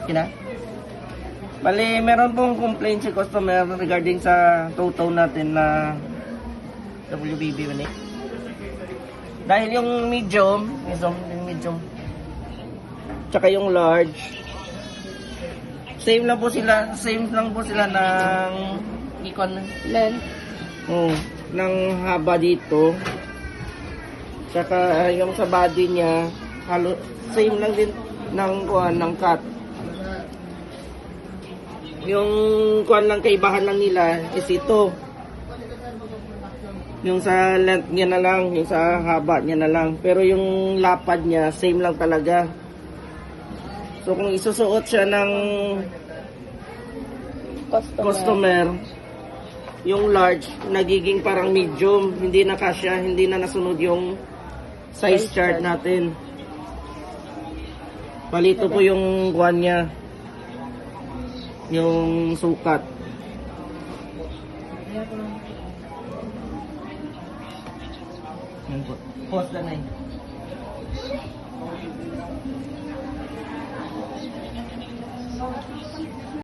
Kina? Bali, meron pong complaint si customer regarding sa tow natin na WBB man eh. Dahil yung medium, tsaka yung large, same lang po sila ng Length. ng haba dito. Tsaka yung sa body niya, same lang din ng cut. Yung lang kaibahan lang nila is ito. Yung sa length niya na lang, yung sa haba niya na lang. Pero yung lapad niya, same lang talaga. So kung isusuot siya ng customer, yung large, nagiging parang medium. Hindi na kasya, hindi na nasunod yung size chart natin. Palito po yung kuwan niya. Yung sukat. Pause na